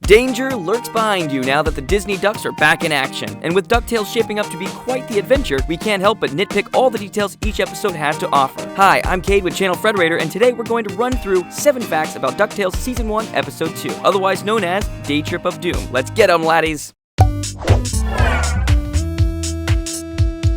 Danger lurks behind you now that the Disney Ducks are back in action. And with DuckTales shaping up to be quite the adventure, we can't help but nitpick all the details each episode has to offer. Hi, I'm Cade with channel Frederator, and today we're going to run through 7 facts about DuckTales Season 1, Episode 2, otherwise known as Daytrip of Doom. Let's get 'em, laddies!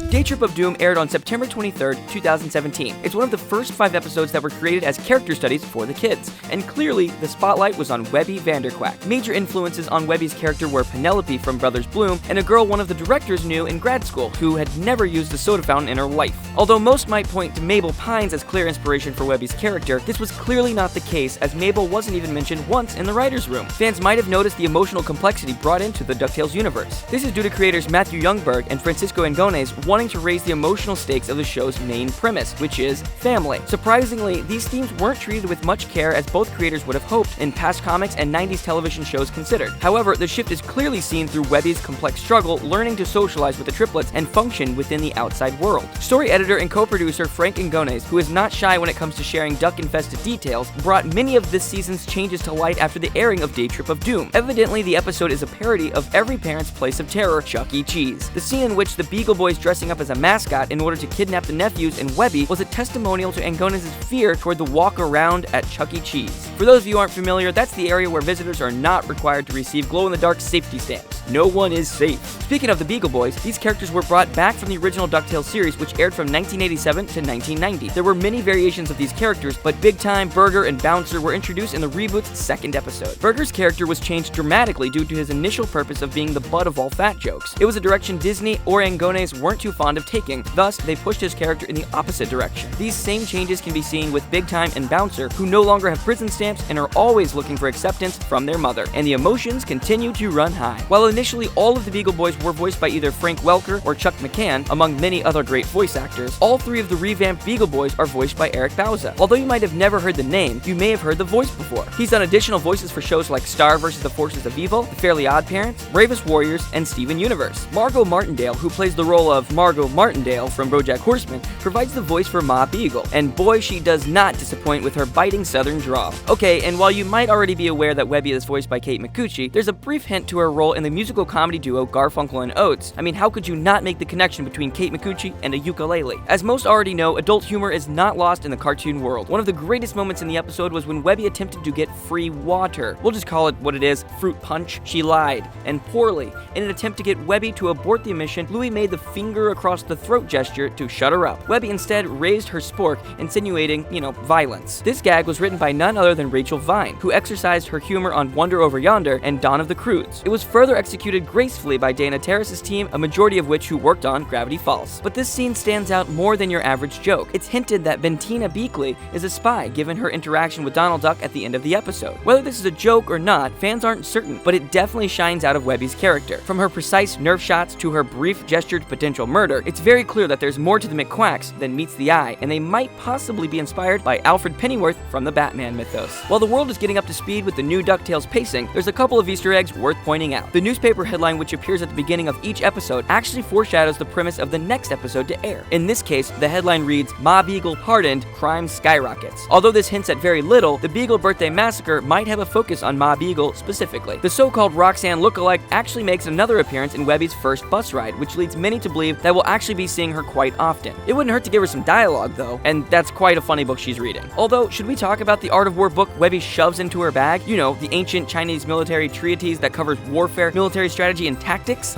Daytrip of Doom aired on September 23rd, 2017. It's one of the first 5 episodes that were created as character studies for the kids, and clearly, the spotlight was on Webby Vanderquack. Major influences on Webby's character were Penelope from Brothers Bloom, and a girl one of the directors knew in grad school, who had never used a soda fountain in her life. Although most might point to Mabel Pines as clear inspiration for Webby's character, this was clearly not the case, as Mabel wasn't even mentioned once in the writer's room. Fans might have noticed the emotional complexity brought into the DuckTales universe. This is due to creators Matthew Youngberg and Francisco Angones wanting to raise the emotional stakes of the show's main premise, which is family. Surprisingly, these themes weren't treated with much care as both creators would have hoped in past comics and 90s television shows considered. However, the shift is clearly seen through Webby's complex struggle learning to socialize with the triplets and function within the outside world. Story editor and co-producer Frank Angones, who is not shy when it comes to sharing duck-infested details, brought many of this season's changes to light after the airing of Daytrip of Doom. Evidently, the episode is a parody of every parent's place of terror, Chuck E. Cheese. The scene in which the Beagle Boys dressing up as a mascot in order to kidnap the nephews and Webby was a testimonial to Angones' fear toward the walk around at Chuck E. Cheese. For those of you who aren't familiar, that's the area where visitors are not required to receive glow-in-the-dark safety stamps. No one is safe. Speaking of the Beagle Boys, these characters were brought back from the original DuckTales series, which aired from 1987 to 1990. There were many variations of these characters, but Big Time, Burger, and Bouncer were introduced in the reboot's 2nd episode. Burger's character was changed dramatically due to his initial purpose of being the butt of all fat jokes. It was a direction Disney or Angones weren't too fond of taking, thus they pushed his character in the opposite direction. These same changes can be seen with Big Time and Bouncer, who no longer have prison stamps and are always looking for acceptance from their mother, and the emotions continue to run high. While initially all of the Beagle Boys were voiced by either Frank Welker or Chuck McCann, among many other great voice actors, all 3 of the revamped Beagle Boys are voiced by Eric Bauza. Although you might have never heard the name, you may have heard the voice before. He's done additional voices for shows like Star vs. the Forces of Evil, The Fairly Odd Parents, Bravest Warriors, and Steven Universe. Margot Martindale, who plays the role of Margot Martindale from BoJack Horseman, provides the voice for Ma Beagle, and boy, she does not disappoint with her biting southern drawl. Okay, and while you might already be aware that Webby is voiced by Kate Micucci, there's a brief hint to her role in the musical comedy duo Garfunkel and Oates. I mean, how could you not make the connection between Kate Micucci and a ukulele? As most already know, adult humor is not lost in the cartoon world. One of the greatest moments in the episode was when Webby attempted to get free water. We'll just call it what it is, fruit punch. She lied, and poorly. In an attempt to get Webby to abort the mission, Louie made the finger across the throat gesture to shut her up. Webby instead raised her spork, insinuating, violence. This gag was written by none other than Rachel Vine, who exercised her humor on Wonder Over Yonder and Dawn of the Croods. It was further executed gracefully by Dana Terrace's team, a majority of which who worked on Gravity Falls. But this scene stands out more than your average joke. It's hinted that Bentina Beakley is a spy, given her interaction with Donald Duck at the end of the episode. Whether this is a joke or not, fans aren't certain, but it definitely shines out of Webby's character. From her precise nerve shots to her brief gestured potential murder, it's very clear that there's more to the McQuacks than meets the eye, and they might possibly be inspired by Alfred Pennyworth from the Batman mythos. While the world is getting up to speed with the new DuckTales pacing, there's a couple of Easter eggs worth pointing out. The newspaper headline, which appears at the beginning of each episode, actually foreshadows the premise of the next episode to air. In this case, the headline reads, "Ma Beagle pardoned, crime skyrockets." Although this hints at very little, the Beagle Birthday Massacre might have a focus on Ma Beagle specifically. The so-called Roxanne lookalike actually makes another appearance in Webby's first bus ride, which leads many to believe that we'll actually be seeing her quite often. It wouldn't hurt to give her some dialogue though, and that's quite a funny book she's reading. Although, should we talk about the Art of War book Webby shoves into her bag? The ancient Chinese military treatise that covers warfare, military strategy, and tactics?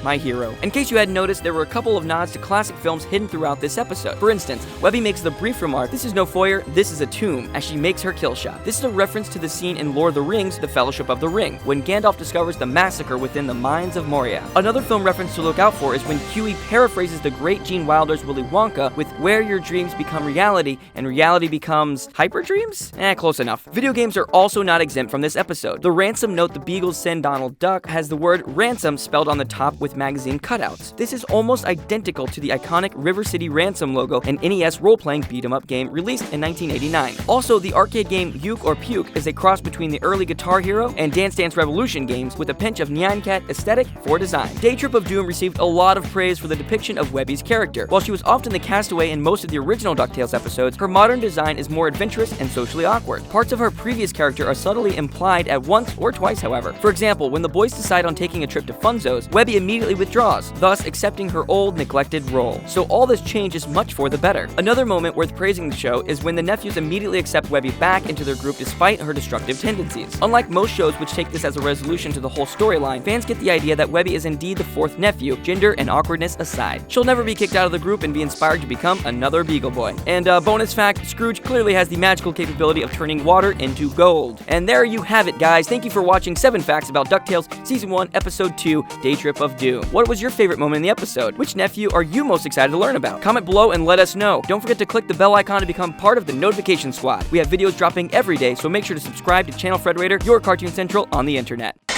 My hero. In case you hadn't noticed, there were a couple of nods to classic films hidden throughout this episode. For instance, Webby makes the brief remark, "This is no foyer, this is a tomb," as she makes her kill shot. This is a reference to the scene in Lord of the Rings, The Fellowship of the Ring, when Gandalf discovers the massacre within the mines of Moria. Another film reference to look out for is when Huey paraphrases the great Gene Wilder's Willy Wonka with "where your dreams become reality, and reality becomes hyper dreams?" Close enough. Video games are also not exempt from this episode. The ransom note the Beagles send Donald Duck has the word ransom spelled on the top with with magazine cutouts. This is almost identical to the iconic River City Ransom logo, an NES role-playing beat-em-up game released in 1989. Also, the arcade game Uke or Puke is a cross between the early Guitar Hero and Dance Dance Revolution games with a pinch of Nyan Cat aesthetic for design. Daytrip of Doom received a lot of praise for the depiction of Webby's character. While she was often the castaway in most of the original DuckTales episodes, her modern design is more adventurous and socially awkward. Parts of her previous character are subtly implied at once or twice, however. For example, when the boys decide on taking a trip to Funso's, Webby immediately withdraws, thus accepting her old neglected role. So all this change is much for the better. Another moment worth praising the show is when the nephews immediately accept Webby back into their group despite her destructive tendencies. Unlike most shows which take this as a resolution to the whole storyline, fans get the idea that Webby is indeed the fourth nephew, gender and awkwardness aside. She'll never be kicked out of the group and be inspired to become another Beagle Boy. And bonus fact, Scrooge clearly has the magical capability of turning water into gold. And there you have it, guys. Thank you for watching 7 Facts about DuckTales Season 1, Episode 2, Daytrip of Doom. What was your favorite moment in the episode? Which nephew are you most excited to learn about? Comment below and let us know. Don't forget to click the bell icon to become part of the notification squad. We have videos dropping every day, so make sure to subscribe to Channel Frederator, your Cartoon Central on the internet.